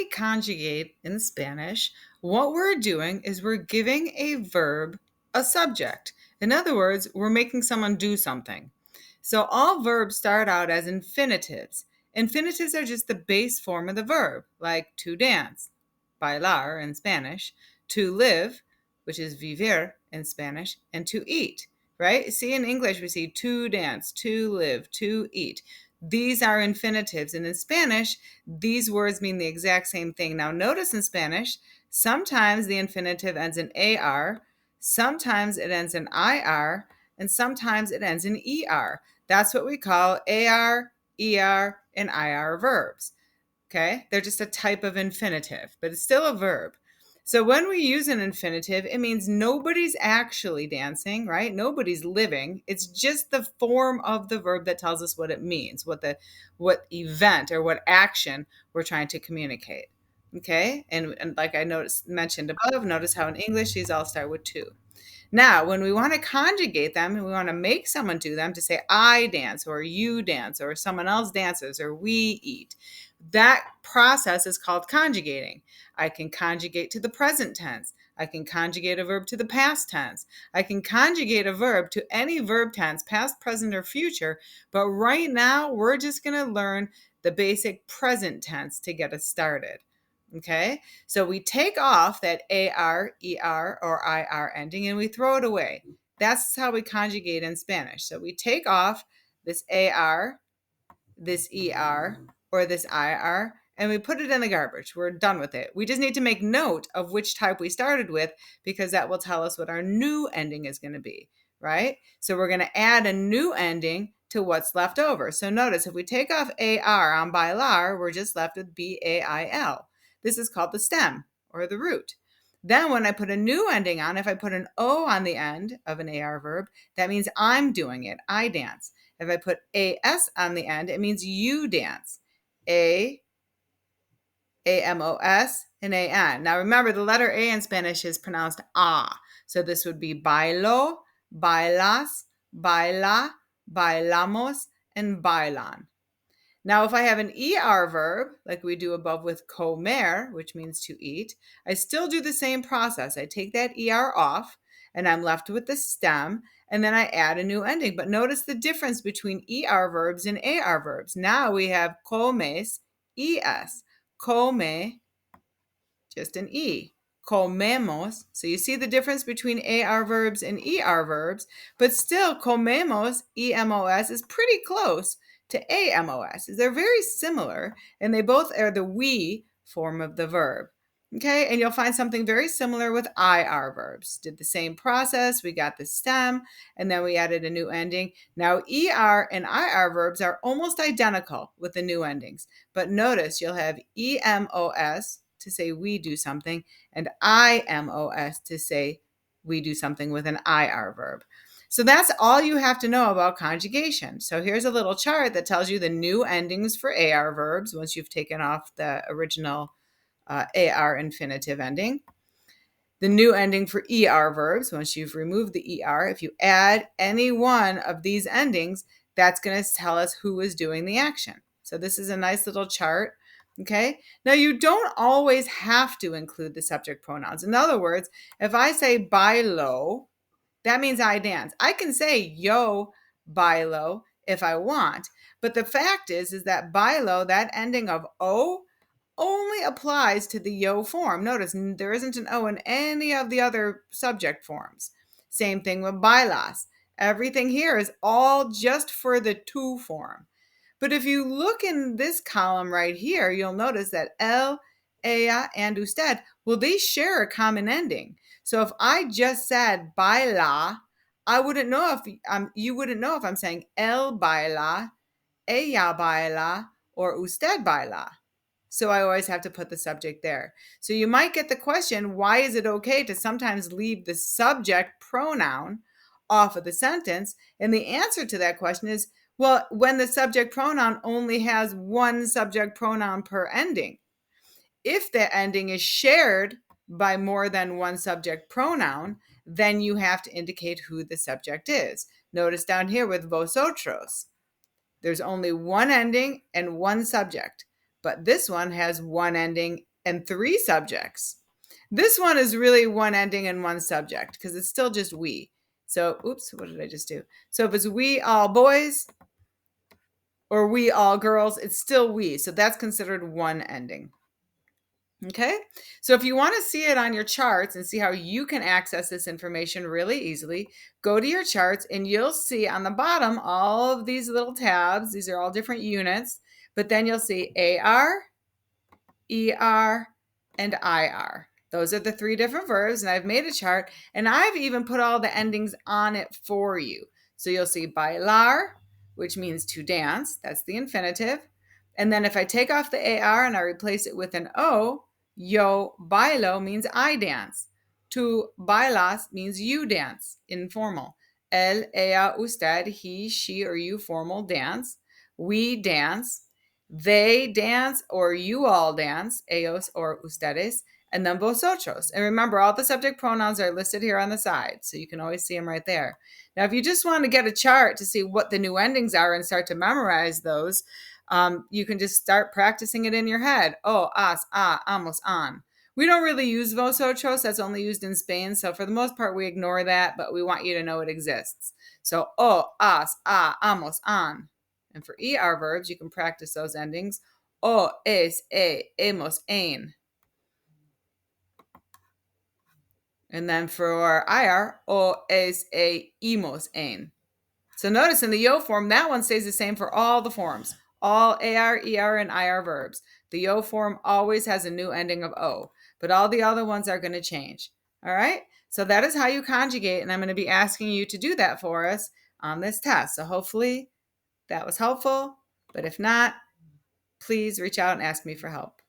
we conjugate in Spanish, what we're doing is we're giving a verb a subject. In other words, we're making someone do something. So all verbs start out as infinitives. Infinitives are just the base form of the verb, like to dance, bailar in Spanish, to live, which is vivir in Spanish, and to eat, right? See, in English, we see to dance, to live, to eat. These are infinitives. And in Spanish, these words mean the exact same thing. Now, notice in Spanish, sometimes the infinitive ends in AR, sometimes it ends in IR, and sometimes it ends in ER. That's what we call AR, ER, and IR verbs. Okay? They're just a type of infinitive, but it's still a verb. So when we use an infinitive, it means nobody's actually dancing, right? Nobody's living. It's just the form of the verb that tells us what it means, what event or what action we're trying to communicate. Okay? And like I mentioned above, notice how in English these all start with to. Now, when we want to conjugate them and we want to make someone do them, to say I dance or you dance or someone else dances or we eat, that process is called conjugating. I can conjugate to the present tense. I can conjugate a verb to the past tense. I can conjugate a verb to any verb tense, past, present, or future. But right now, we're just going to learn the basic present tense to get us started. Okay, so we take off that AR, ER, or IR ending and we throw it away. That's how we conjugate in Spanish. So we take off this AR, this ER, or this IR, and we put it in the garbage. We're done with it. We just need to make note of which type we started with because that will tell us what our new ending is going to be, right? So we're going to add a new ending to what's left over. So notice if we take off AR on bailar, we're just left with BAIL. This is called the stem or the root. Then when I put a new ending on, if I put an O on the end of an AR verb, that means I'm doing it. I dance. If I put AS on the end, it means you dance. AMOS, and AN. Now remember, the letter A in Spanish is pronounced A. So this would be bailo, bailas, baila, bailamos, and bailan. Now, if I have an ER verb, like we do above with comer, which means to eat, I still do the same process. I take that ER off, and I'm left with the stem, and then I add a new ending. But notice the difference between ER verbs and AR verbs. Now we have comes, ES. Come, just an E. Comemos. So you see the difference between AR verbs and ER verbs, but still comemos, EMOS, is pretty close to AMOS. They're very similar, and they both are the we form of the verb. Okay, and you'll find something very similar with IR verbs. Did the same process. We got the stem, and then we added a new ending. Now, ER and IR verbs are almost identical with the new endings, but notice you'll have EMOS to say we do something, and IMOS to say we do something with an IR verb. So that's all you have to know about conjugation. So here's a little chart that tells you the new endings for AR verbs once you've taken off the original AR infinitive ending. The new ending for ER verbs, once you've removed the ER, if you add any one of these endings, that's going to tell us who is doing the action. So this is a nice little chart. Okay. Now you don't always have to include the subject pronouns. In other words, if I say bailo, that means I dance. I can say yo bailo if I want, but the fact is that bailo, that ending of O, only applies to the yo form. Notice there isn't an O in any of the other subject forms. Same thing with bailas. Everything here is all just for the tu form. But if you look in this column right here, you'll notice that el, ella, and usted, well, they share a common ending. So if I just said baila, I wouldn't know if you wouldn't know if I'm saying el baila, ella baila, or usted baila. So I always have to put the subject there. So you might get the question, why is it okay to sometimes leave the subject pronoun off of the sentence? And the answer to that question is, well, when the subject pronoun only has one subject pronoun per ending. If the ending is shared by more than one subject pronoun, then you have to indicate who the subject is. Notice down here with vosotros, there's only one ending and one subject, but this one has one ending and 3 subjects. This one is really one ending and one subject because it's still just we. So, oops, what did I just do? So if it's we all boys or we all girls, it's still we. So that's considered one ending. Okay, so if you want to see it on your charts and see how you can access this information really easily, go to your charts and you'll see on the bottom all of these little tabs. These are all different units, but then you'll see AR, ER, and IR. Those are the 3 different verbs, and I've made a chart, and I've even put all the endings on it for you. So you'll see bailar, which means to dance. That's the infinitive. And then if I take off the AR and I replace it with an O, yo bailo means I dance. Tu bailas means you dance, informal. Él, ella, usted, he, she, or you, formal, dance. We dance. They dance or you all dance, ellos or ustedes, and then vosotros. And remember, all the subject pronouns are listed here on the side, so you can always see them right there. Now, if you just want to get a chart to see what the new endings are and start to memorize those, you can just start practicing it in your head. Oh, as, amos, an. We don't really use vosotros. That's only used in Spain. So for the most part, we ignore that, but we want you to know it exists. So, oh, as, amos, an. And for ER verbs, you can practice those endings. O, es, hemos, ein. And then for IR, o, es, hemos, ein. So notice in the yo form, that one stays the same for all the forms. All AR, ER, and IR verbs. The yo form always has a new ending of O, but all the other ones are going to change. All right? So that is how you conjugate, and I'm going to be asking you to do that for us on this test. So hopefully that was helpful, but if not, please reach out and ask me for help.